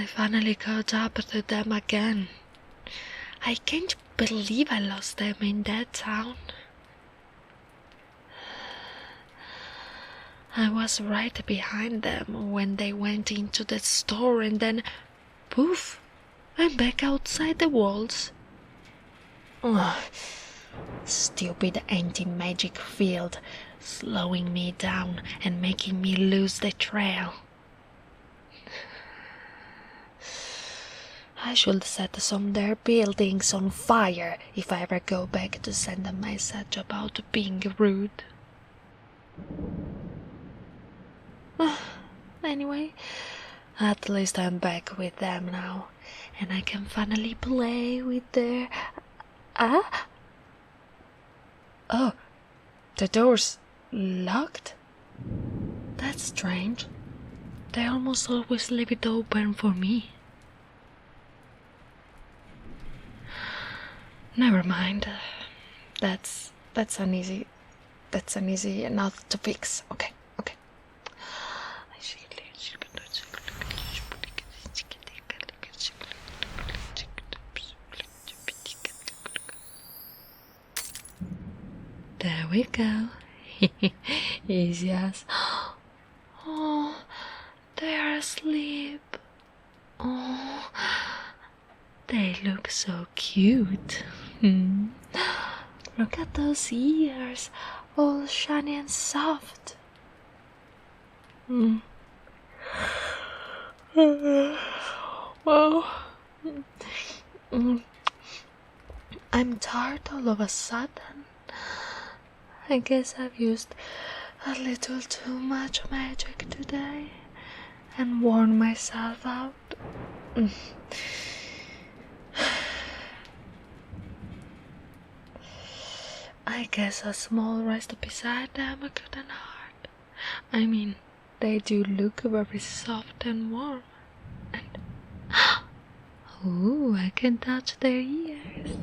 I finally caught up to them again. I can't believe I lost them in that town. I was right behind them when they went into the store, and then, poof, I'm back outside the walls. Ugh. Stupid anti-magic field, slowing me down and making me lose the trail. I should set some of their buildings on fire if I ever go back to send a message about being rude. Anyway, at least I'm back with them now, and I can finally play with their... Oh, the door's locked? That's strange. They almost always leave it open for me. Never mind. That's an easy enough to fix. Okay. There we go. Easy as. Oh, they're asleep. Oh, they look so cute. Look at those ears, all shiny and soft. Wow. I'm tired all of a sudden. I guess I've used a little too much magic today and worn myself out. I guess a small rest beside them couldn't hurt. I mean, they do look very soft and warm. And ooh, I can touch their ears.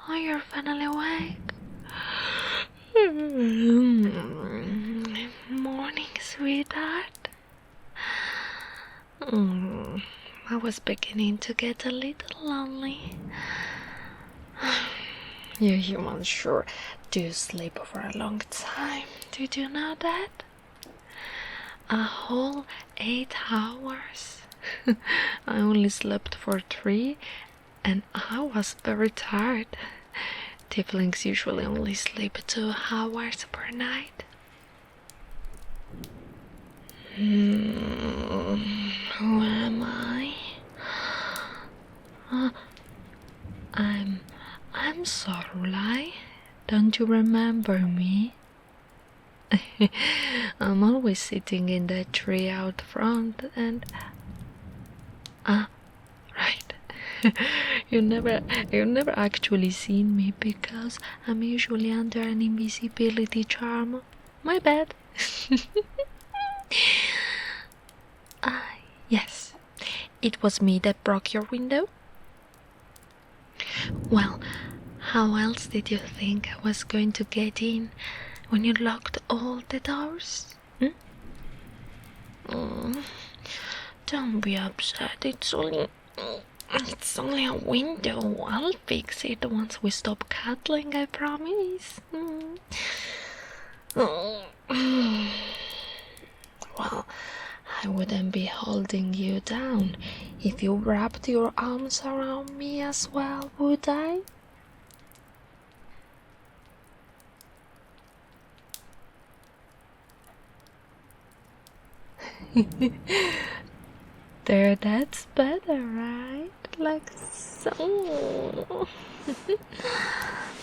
Oh, you're finally awake. Morning, sweetheart. I was beginning to get a little lonely. You humans sure do sleep for a long time. Did you know that? A whole 8 hours. I only slept for 3, and I was very tired. Tieflings usually only sleep 2 hours per night. Who am I? I'm Sorulai. Don't you remember me? I'm always sitting in that tree out front and... right. You've never actually seen me because I'm usually under an invisibility charm. My bad. Yes. It was me that broke your window. Well, how else did you think I was going to get in when you locked all the doors? Don't be upset. It's only a window. I'll fix it once we stop cuddling, I promise. Well, I wouldn't be holding you down if you wrapped your arms around me as well, would I? There, that's better, right? Like so.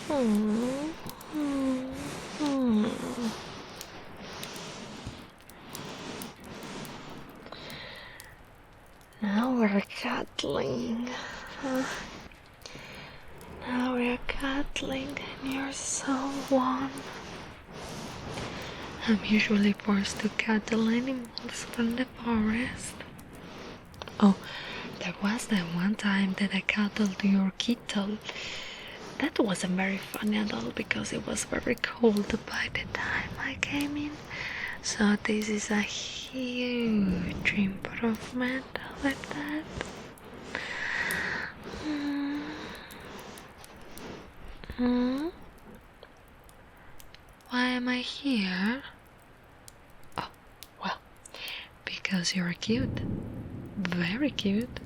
Mm, mm, mm. Now we're cuddling. Now we're cuddling and you're so warm. I'm usually forced to cuddle animals from the forest. Oh, there was that one time that I cuddled your kitten. That wasn't very funny at all because it was very cold by the time I came in. So this is a huge improvement over that. Why am I here? Oh, well, because you're cute. Very cute.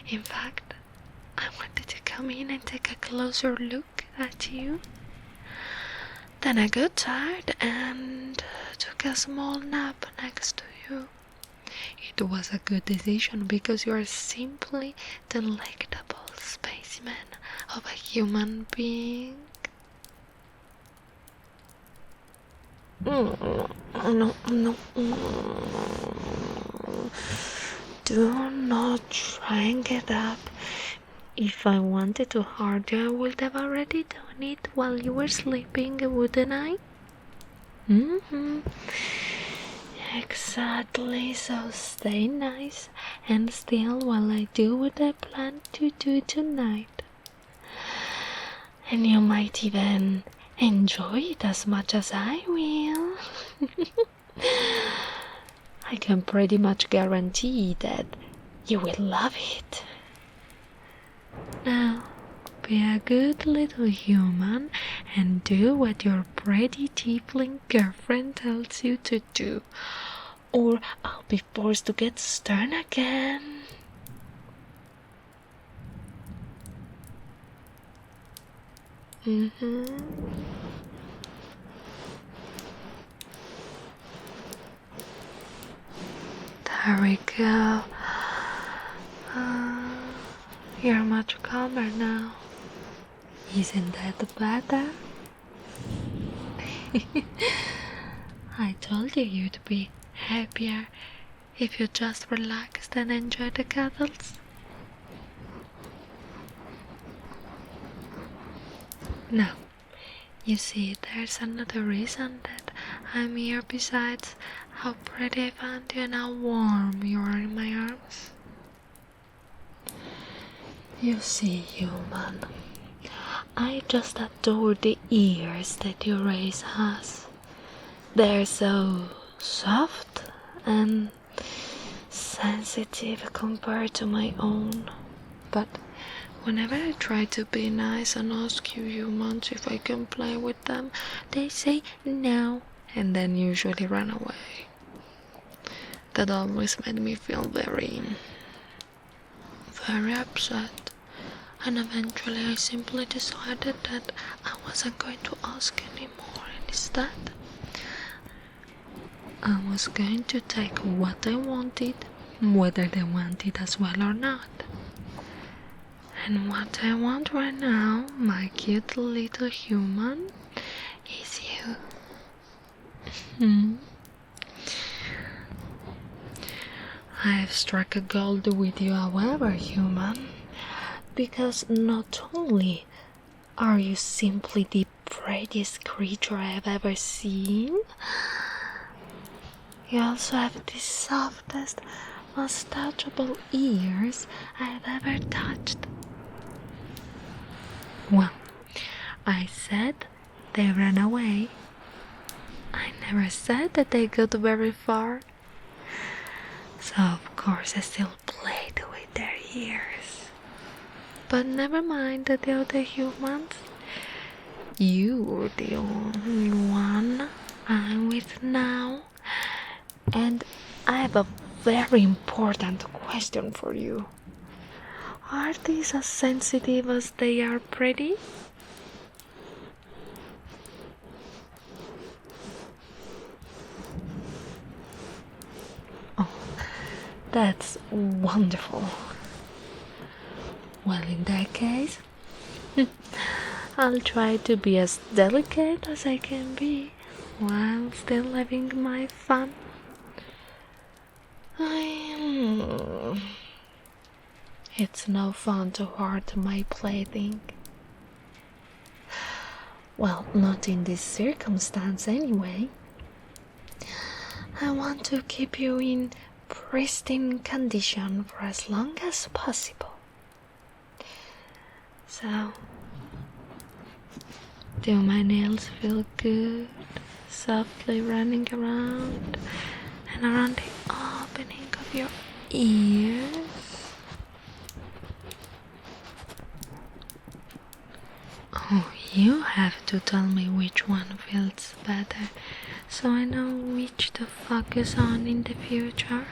In fact, I wanted to come in and take a closer look at you. Then I got tired and took a small nap next to you. It was a good decision because you are simply the delectable specimen of a human being. No. Do not try and get up. If I wanted to hurt you, I would have already done it while you were sleeping, wouldn't I? Exactly, so stay nice and still while I do what I plan to do tonight. And you might even enjoy it as much as I will. I can pretty much guarantee that you will love it. Now, be a good little human and do what your pretty tiefling girlfriend tells you to do, or I'll be forced to get stern again. There we go. You're much calmer now. Isn't that better? I told you you'd be happier if you just relaxed and enjoyed the cuddles. Now, you see, there's another reason that I'm here besides how pretty I found you and how warm you are in my arms. You see, human, I just adore the ears that your race has. They're so soft and sensitive compared to my own. But whenever I try to be nice and ask you humans if I can play with them, they say no and then usually run away. That always made me feel very upset. And eventually I simply decided that I wasn't going to ask anymore, and instead I was going to take what I wanted, whether they want it as well or not. And what I want right now, my cute little human, is you. I've struck a gold with you, however, human, because not only are you simply the prettiest creature I've ever seen, you also have the softest, most touchable ears I've ever touched. Well, I said they ran away. I never said that they got very far. So of course I still played with their ears. But never mind the other humans. You're the only one I'm with now. And I have a very important question for you. Are these as sensitive as they are pretty? Oh, that's wonderful. Well, in that case, I'll try to be as delicate as I can be while still having my fun. It's no fun to hurt my plaything. Well, not in this circumstance anyway. I want to keep you in pristine condition for as long as possible. So, do my nails feel good? Softly running around and around the opening of your ears. Oh, you have to tell me which one feels better, so I know which to focus on in the future.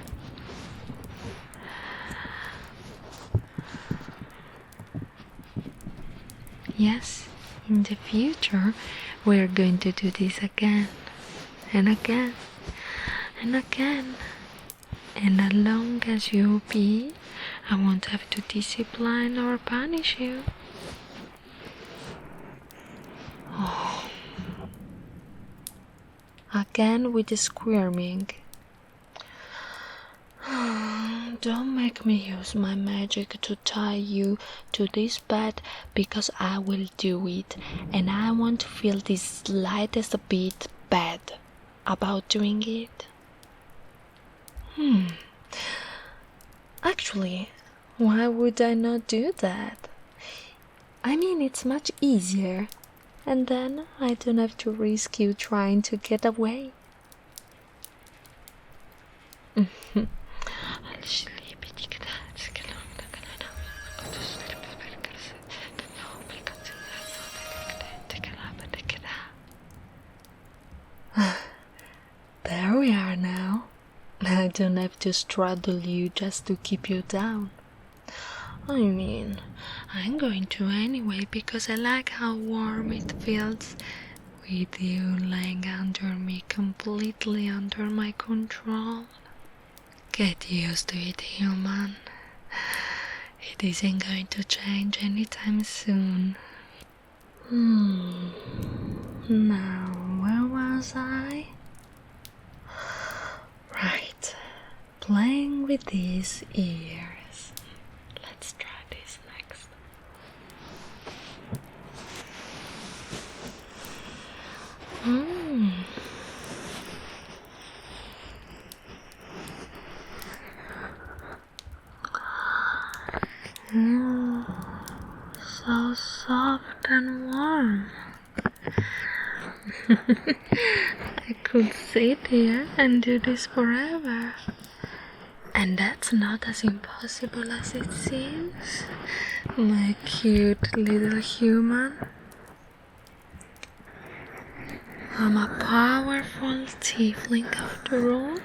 Yes, in the future, we're going to do this again, and again, and again. And as long as you be, I won't have to discipline or punish you. Oh. Again with the squirming. Don't make me use my magic to tie you to this bed, because I will do it, and I won't feel the slightest bit bad about doing it. Actually, why would I not do that? I mean, it's much easier, and then I don't have to risk you trying to get away. There we are now. I don't have to straddle you just to keep you down. I mean, I'm going to anyway, because I like how warm it feels with you lying under me, completely under my control. Get used to it, human. It isn't going to change anytime soon. Now, where was I? Right, playing with these ears. Let's try this next. So soft and warm. I could sit here and do this forever. And that's not as impossible as it seems, my cute little human. I'm a powerful tiefling after all.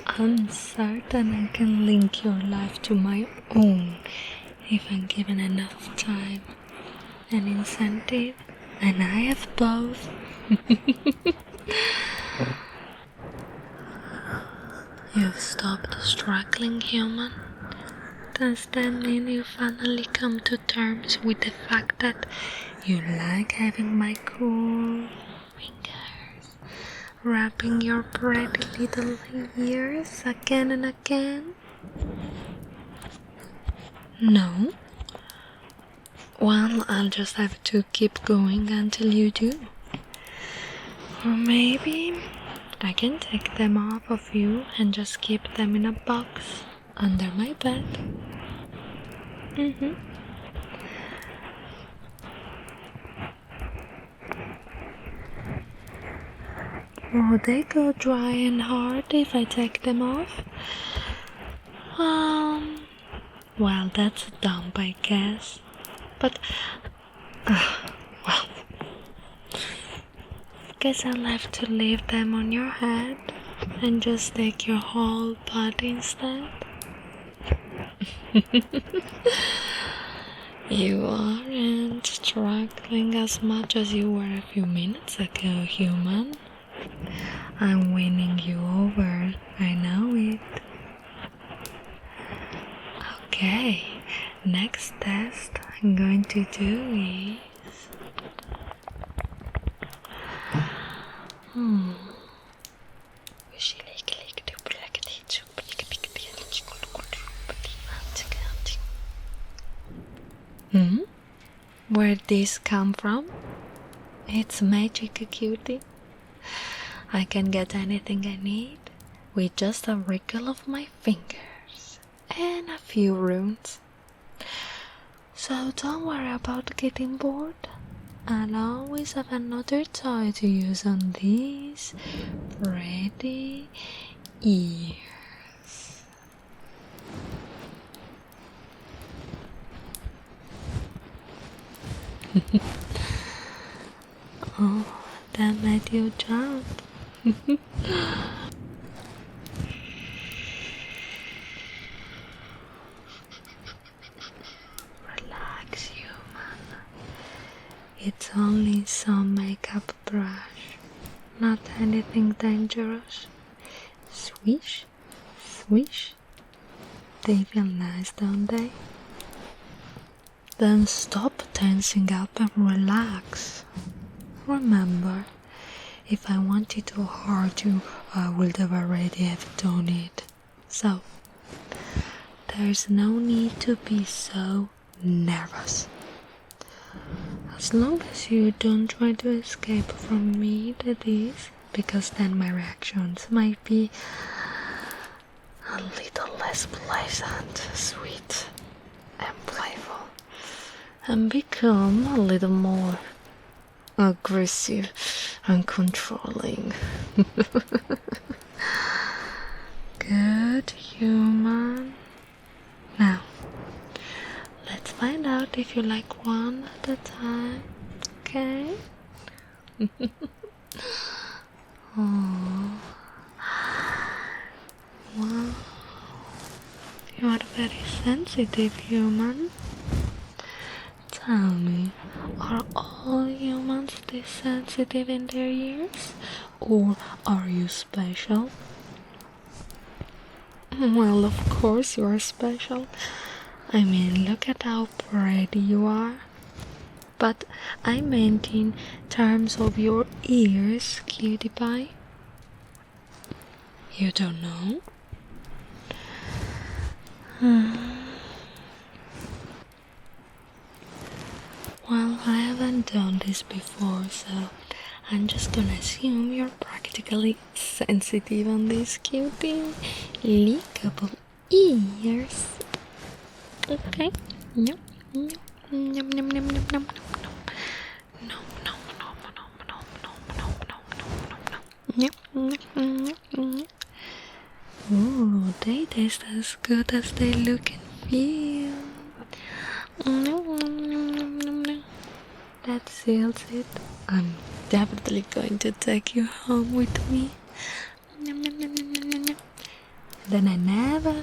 I'm certain I can link your life to my own if I'm given enough time and incentive, and I have both. You've stopped struggling, human? Does that mean you finally come to terms with the fact that you like having my cool fingers wrapping your pretty little ears again and again? No? Well, I'll just have to keep going until you do. Or maybe I can take them off of you and just keep them in a box under my bed. Will they go dry and hard if I take them off? Well, that's dumb, I guess. But, well, guess I'll have to leave them on your head and just take your whole body instead. You aren't struggling as much as you were a few minutes ago, human. I'm winning you over, I know it. Okay, next test I'm going to do is Where'd this come from? It's magic, cutie. I can get anything I need with just a wriggle of my fingers and a few runes. So don't worry about getting bored. I'll always have another toy to use on these pretty ears. Oh, that made you jump. Relax, human. It's only some makeup brush, not anything dangerous. Swish, swish. They feel nice, don't they? Then stop tensing up and relax. Remember, if I wanted to hurt you, I would have already have done it. So, there's no need to be so nervous. As long as you don't try to escape from me, that is, because then my reactions might be a little less pleasant, sweet, and playful, and become a little more aggressive and controlling. Good, human. Now, let's find out if you like one at a time, okay? Oh, wow. You are very sensitive, human. Tell me, are all humans this sensitive in their ears? Or are you special? Well, of course you are special. I mean, look at how pretty you are. But I meant in terms of your ears, cutie pie. You don't know? Well, I haven't done this before, so I'm just gonna assume you're practically sensitive on these cutie lickable ears. Okay? Yep. Yum, yum, yum, yum, yum, yum, yum. No, no, no, no, no, no, no, no, no, no. Yep, yep, yep, yep. Ooh, they taste as good as they look and feel. That seals it. I'm definitely going to take you home with me. Then I never,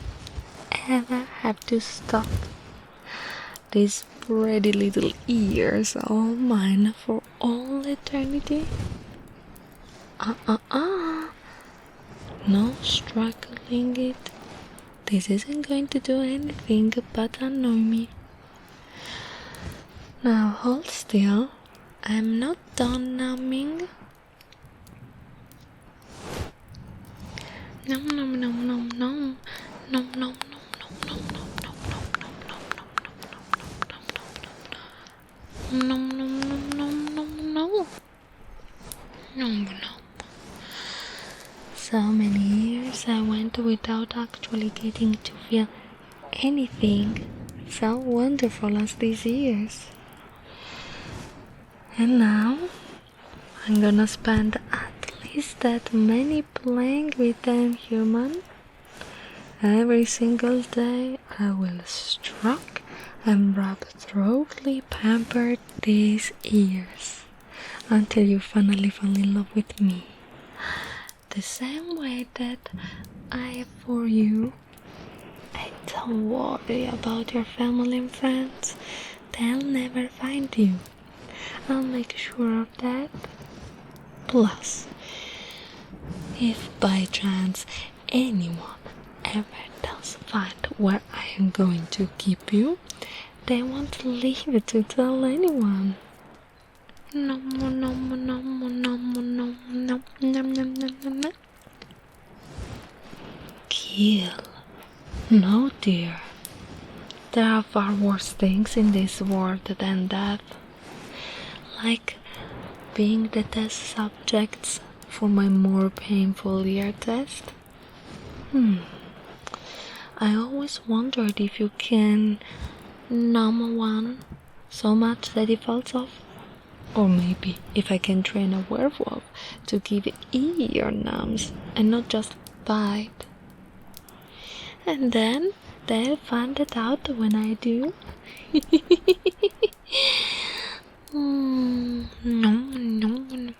ever have to stop. These pretty little ears are all mine for all eternity. No struggling it. This isn't going to do anything but annoy me. Now hold still. I'm not done numbing. Nom nom nom nom nom nom nom nom nom nom nom nom nom nom. So many years I went without actually getting to feel anything so wonderful as these years. And now I'm gonna spend at least that many playing with them, human. Every single day I will stroke and rub thoroughly pamper these ears until you finally fall in love with me. The same way that I have for you. And don't worry about your family and friends. They'll never find you. I'll make sure of that. Plus, if by chance anyone ever does find where I am going to keep you, they won't leave it to tell anyone. No, no, no, no, no, no, no, no, no, no. Kill. No, dear. There are far worse things in this world than that. Like being the test subjects for my more painful ear test. I always wondered if you can numb one so much that it falls off. Or maybe if I can train a werewolf to give ear numbs and not just bite. And then they'll find it out when I do. No, no, no.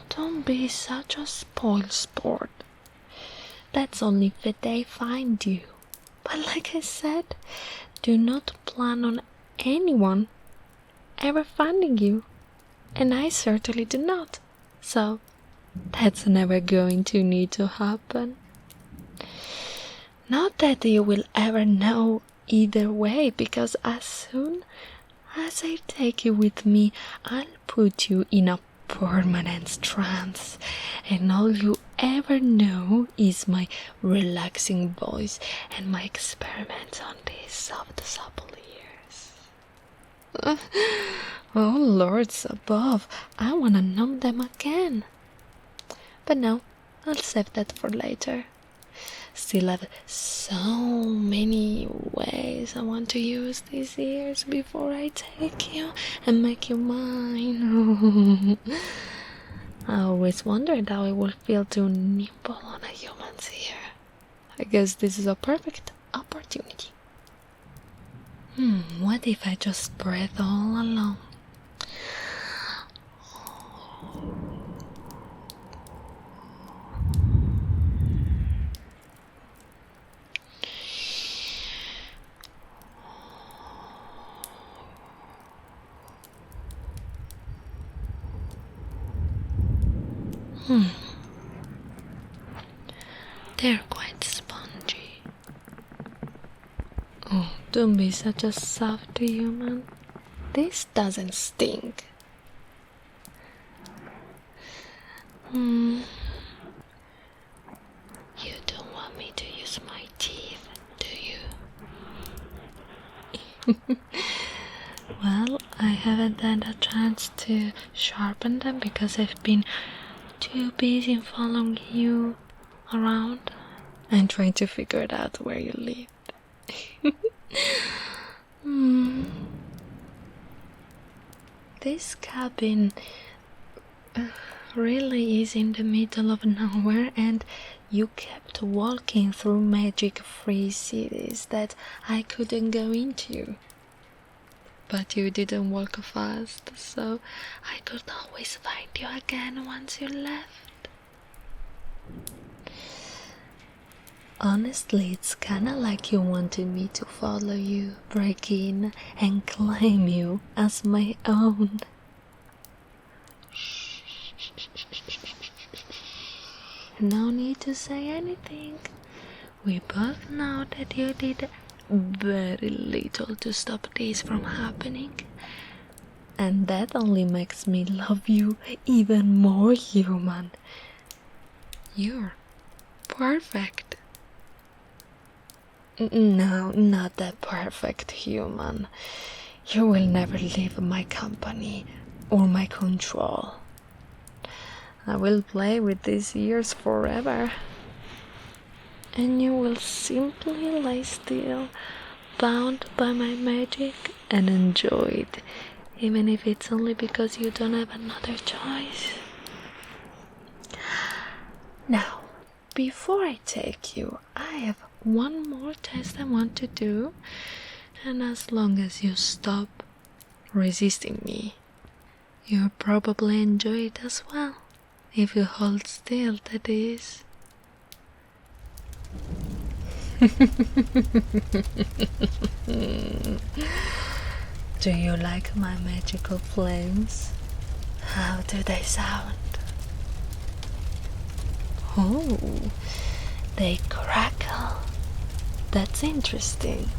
Don't be such a spoil sport. That's only if they find you. But like I said, do not plan on anyone ever finding you. And I certainly do not. So that's never going to need to happen. Not that you will ever know either way, because as soon as I take you with me, I'll put you in a permanent trance, and all you ever know is my relaxing voice and my experiments on these soft supple ears. Oh lords above, I wanna numb them again. But no, I'll save that for later. Still have so many ways I want to use these ears before I take you and make you mine. I always wondered how it would feel to nibble on a human's ear. I guess this is a perfect opportunity. What if I just breathe all along? They're quite spongy. Oh, don't be such a soft human. This doesn't stink. You don't want me to use my teeth, do you? Well, I haven't had a chance to sharpen them because I've been too busy following you around and trying to figure it out where you lived. This cabin really is in the middle of nowhere, and you kept walking through magic-free cities that I couldn't go into. But you didn't walk fast, so I could always find you again once you left. Honestly, it's kinda like you wanted me to follow you, break in, and claim you as my own. No need to say anything. We both know that you did very little to stop this from happening. And that only makes me love you even more, human. You're perfect. No, not that perfect, human. You will never leave my company or my control. I will play with these ears forever. And you will simply lie still, bound by my magic, and enjoy it, even if it's only because you don't have another choice. Now, before I take you, I have one more test I want to do, and as long as you stop resisting me, you'll probably enjoy it as well, if you hold still, that is. Do you like my magical flames? How do they sound? Oh, they crackle. That's interesting.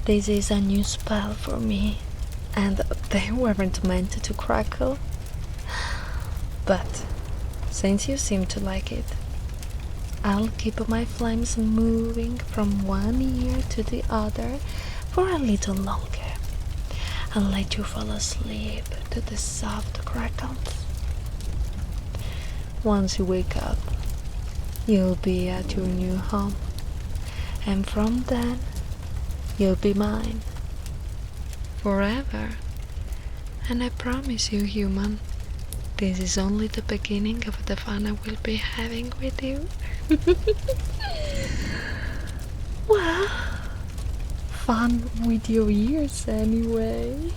This is a new spell for me, and they weren't meant to crackle. But since you seem to like it, I'll keep my flames moving from one ear to the other for a little longer and let you fall asleep to the soft crackles. Once you wake up, you'll be at your new home, and from then, you'll be mine forever. And I promise you, human, this is only the beginning of the fun I will be having with you. Well, fun with your ears anyway.